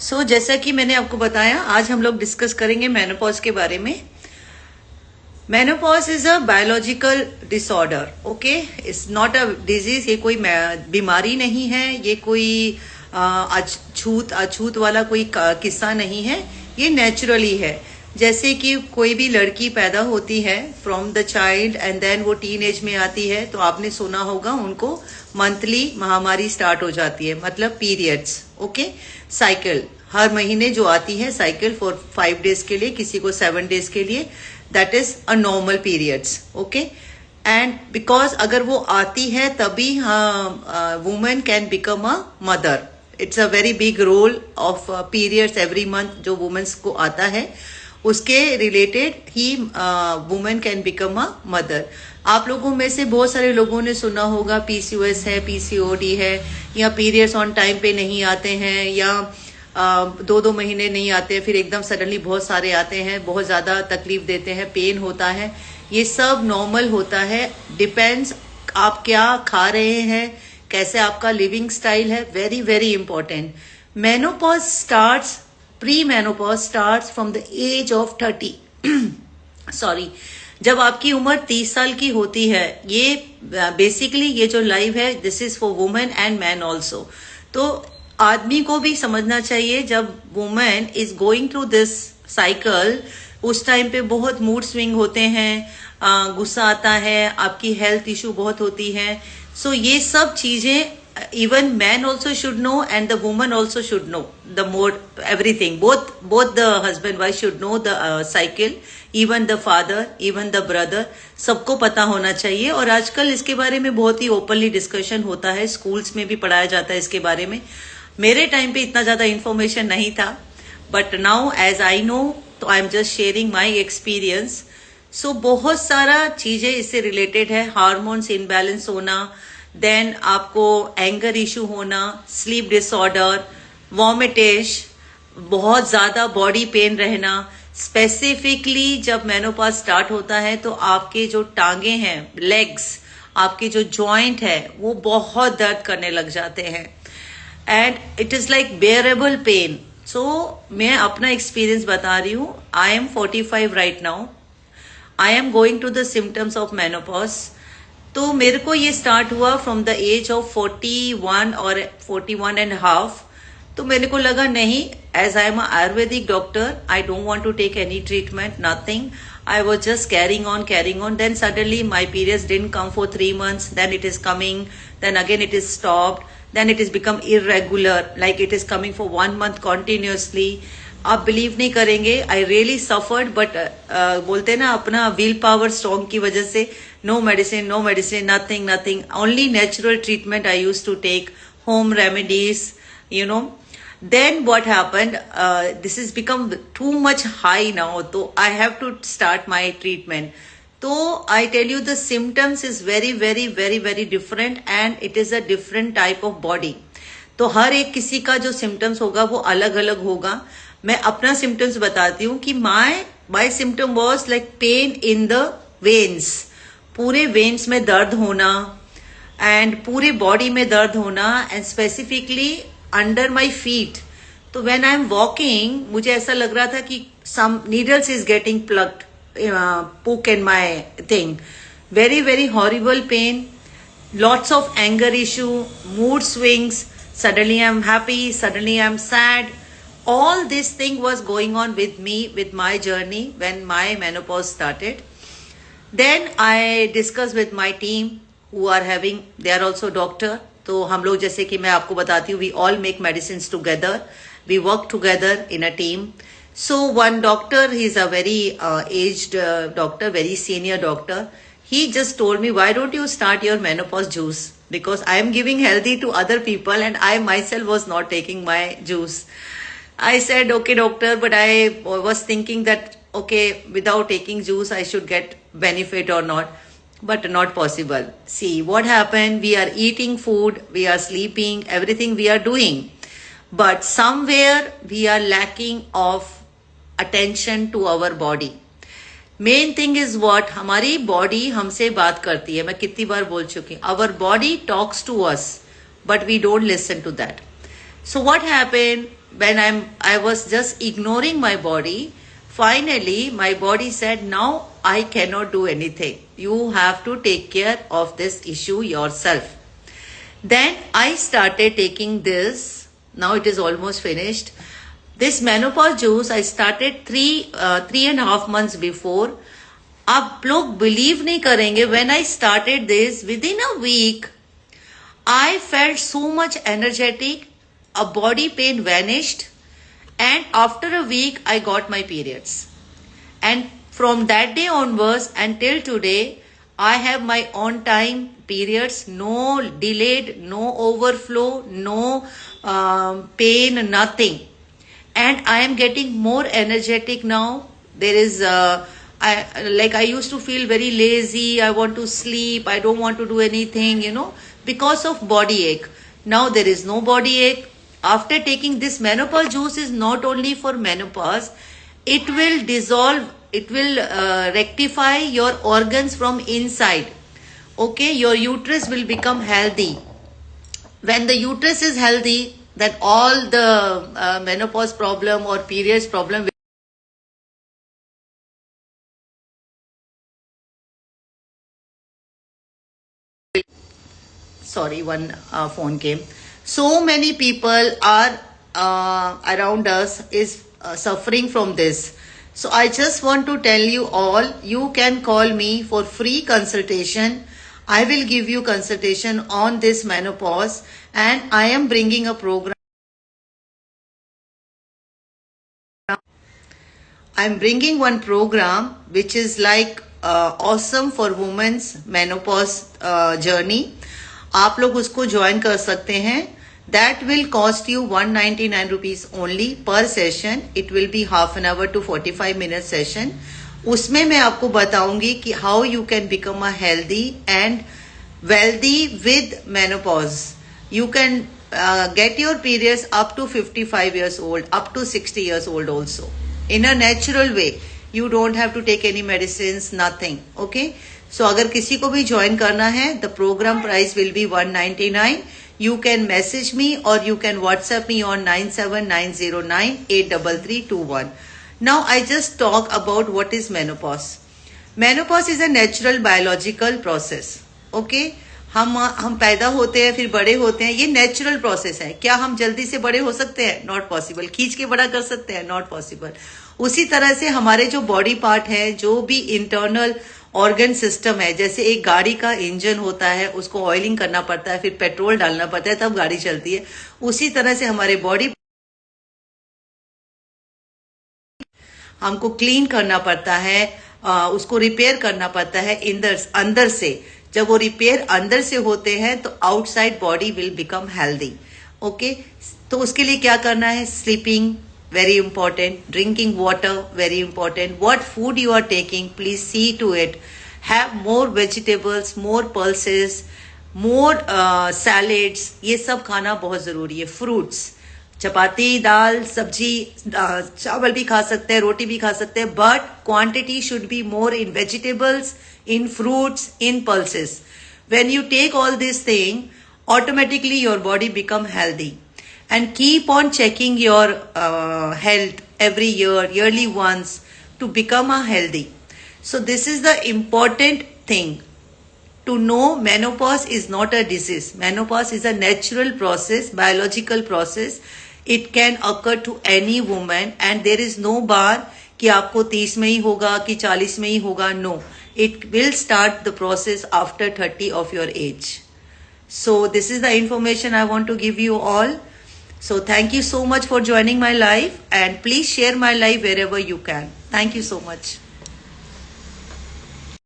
जैसा कि मैंने आपको बताया, आज हम लोग डिस्कस करेंगे मेनोपॉज के बारे में। Menopause is a biological disorder, okay, it's not a disease. ये कोई बीमारी नहीं है, ये कोई अछूत वाला कोई किस्सा नहीं है, ये नेचुरली है। जैसे कि कोई भी लड़की पैदा होती है from the child and then वो टीन एज में आती है, तो आपने सुना होगा उनको मंथली महामारी स्टार्ट हो जाती है, मतलब पीरियड्स, ओके, साइकिल हर महीने जो आती है साइकिल फॉर 5 डेज के लिए, किसी को 7 डेज के लिए, that is a normal periods, okay. And because अगर वो आती है तभी women can become a mother. It's a very big role of periods every month जो वुमेन्स को आता है, उसके रिलेटेड ही women can become a mother. आप लोगों में से बहुत सारे लोगों ने सुना होगा पीसीओएस है, पीसीओडी है, या पीरियड्स ऑन टाइम पे नहीं आते हैं, या 2-2 महीने नहीं आते, फिर एकदम सडनली बहुत सारे आते हैं, बहुत ज्यादा तकलीफ देते हैं, पेन होता है। ये सब नॉर्मल होता है, डिपेंड्स आप क्या खा रहे हैं, कैसे आपका लिविंग स्टाइल है, very very important. Menopause starts, pre menopause starts from the age of 30 sorry, जब आपकी उम्र 30 साल की होती है। ये बेसिकली ये जो लाइव है, this is for women and man also. तो आदमी को भी समझना चाहिए, जब women is going through this cycle, उस टाइम पे बहुत मूड स्विंग होते हैं, गुस्सा आता है, आपकी हेल्थ इशू बहुत होती है। सो ये सब चीजें even man also should know and the woman also should know the more everything, both the husband wife should know the cycle, even the father, even the brother, सबको पता होना चाहिए। और आजकल इसके बारे में बहुत ही ओपनली डिस्कशन होता है, स्कूल्स में भी पढ़ाया जाता है इसके बारे में। मेरे टाइम पे इतना ज्यादा इंफॉर्मेशन नहीं था, but now as I know, तो I am just sharing my experience. So बहुत सारा चीजें इससे रिलेटेड है, हार्मोन्स इनबैलेंस होना, देन आपको एंगर इशू होना, स्लीप डिसऑर्डर, वॉमिटेश, बहुत ज्यादा बॉडी पेन रहना। स्पेसिफिकली जब मेनोपॉज स्टार्ट होता है तो आपके जो टांगे हैं, लेग्स, आपके जो जॉइंट है, वो बहुत दर्द करने लग जाते हैं and it is like bearable pain. So मैं अपना एक्सपीरियंस बता रही हूँ। I am 45 right now, I am going to the symptoms of menopause. तो मेरे को ये स्टार्ट हुआ फ्रॉम द एज ऑफ 41 और 41 एंड हाफ। तो मेरे को लगा नहीं, as I am Ayurvedic doctor, I don't want to take any treatment, nothing. I was just carrying on. Then suddenly my periods didn't come for 3 months. Then it is coming. Then again it is stopped. Then it is become irregular. Like it is coming for 1 month continuously. आप believe नहीं करेंगे, I really suffered, but बोलते ना अपना will power strong की वजह से, no medicine, nothing, only natural treatment I use to take, home remedies, you know. Then what happened, this has become too much high now, so I have to start my treatment. So I tell you the symptoms is very different and it is a different type of body. तो हर एक किसी का जो symptoms होगा वो अलग अलग होगा। मैं अपना symptoms बताती हूँ कि my symptom was like pain in the veins, पूरे veins में दर्द होना and पूरे body में दर्द होना and specifically under my feet. तो व्हेन आई एम वॉकिंग, मुझे ऐसा लग रहा था कि some needles is getting plugged, poke in my thing, very horrible pain, lots of anger issue, mood swings, suddenly I am happy, suddenly I am sad. All this thing was going on with me, with my journey when my menopause started. Then I discuss with my team who are having, they are also doctor. तो हम लोग, जैसे कि मैं आपको बताती हूँ, we all make medicine together, we work together in a team. So one doctor, he is a very aged doctor, very senior doctor, he just told me, why don't you start your menopause juice, because I am giving healthy to other people and I myself was not taking my juice. I said, okay doctor, but I was thinking that okay, without taking juice I should get benefit or not. But not possible. See what happened, we are eating food, we are sleeping, everything we are doing, but somewhere we are lacking of attention to our body. Main thing is what, हमारी body हमसे बात करती है, मैं कितनी बार बोल चुकी हूँ, our body talks to us but we don't listen to that. So what happened, when I was just ignoring my body, finally my body said, now I cannot do anything. You have to take care of this issue yourself. Then I started taking this. Now it is almost finished. This menopause juice I started 3.5 months before. आप लोग believe नहीं करेंगे, when I started this, within a week I felt so much energetic, a body pain vanished, and after a week I got my periods. And from that day onwards until today, I have my on time periods, no delayed, no overflow, no pain, nothing. And I am getting more energetic now. There is I used to feel very lazy, I want to sleep, I don't want to do anything, because of body ache. Now there is no body ache. After taking this menopause juice is not only for menopause, it will dissolve, it will rectify your organs from inside. Okay, your uterus will become healthy. When the uterus is healthy, then all the menopause problem or periods problem. Sorry, one phone came. So many people are around us is suffering from this. So I just want to tell you all, you can call me for free consultation. I will give you consultation on this menopause, and I am bringing a program. I'm bringing one program which is like awesome for women's menopause journey. आप लोग उसको join कर सकते हैं. That will cost you 199 rupees only per session. It will be half an hour to 45 minute session. उसमें मैं आपको बताऊंगी कि how you can become a healthy and wealthy with menopause. You can get your periods up to 55 years old, up to 60 years old also. In a natural way. You don't have to take any medicines, nothing. Okay? So अगर किसी को भी join करना है, the program price will be 199. You can message me or you can WhatsApp me on 97909833321. Now I just talk about what is menopause. Menopause is a natural biological process. Okay? हम पैदा होते हैं, फिर बड़े होते हैं, ये नेचुरल प्रोसेस है. क्या हम जल्दी से बड़े हो सकते हैं? Not possible. खींच के बड़ा कर सकते हैं? Not possible. उसी तरह से हमारे जो बॉडी पार्ट है, जो भी इंटरनल ऑर्गन सिस्टम है, जैसे एक गाड़ी का इंजन होता है, उसको ऑयलिंग करना पड़ता है, फिर पेट्रोल डालना पड़ता है, तब गाड़ी चलती है. उसी तरह से हमारे बॉडी हमको क्लीन करना पड़ता है, उसको रिपेयर करना पड़ता है अंदर से. जब वो रिपेयर अंदर से होते हैं तो outside body will become healthy. Okay, तो उसके लिए क्या करना है? Sleeping very important, drinking water very important, what food you are taking, please see to it. Have more vegetables, more pulses, more salads. ये सब खाना बहुत जरूरी है. fruits, चपाती, दाल, सब्जी, चावल भी खा सकते हैं, रोटी भी खा सकते हैं, but quantity should be more in vegetables, in fruits, in pulses. When you take all these things, automatically your body become healthy. And keep on checking your health every year, yearly once, to become a healthy. So this is the important thing. To know menopause is not a disease. Menopause is a natural process, biological process. It can occur to any woman and there is no bar कि आपको 30 में ही होगा कि 40 में ही होगा. No. It will start the process after 30 of your age. So this is the information I want to give you all. So thank you so much for joining my live and please share my live wherever you can. Thank you so much.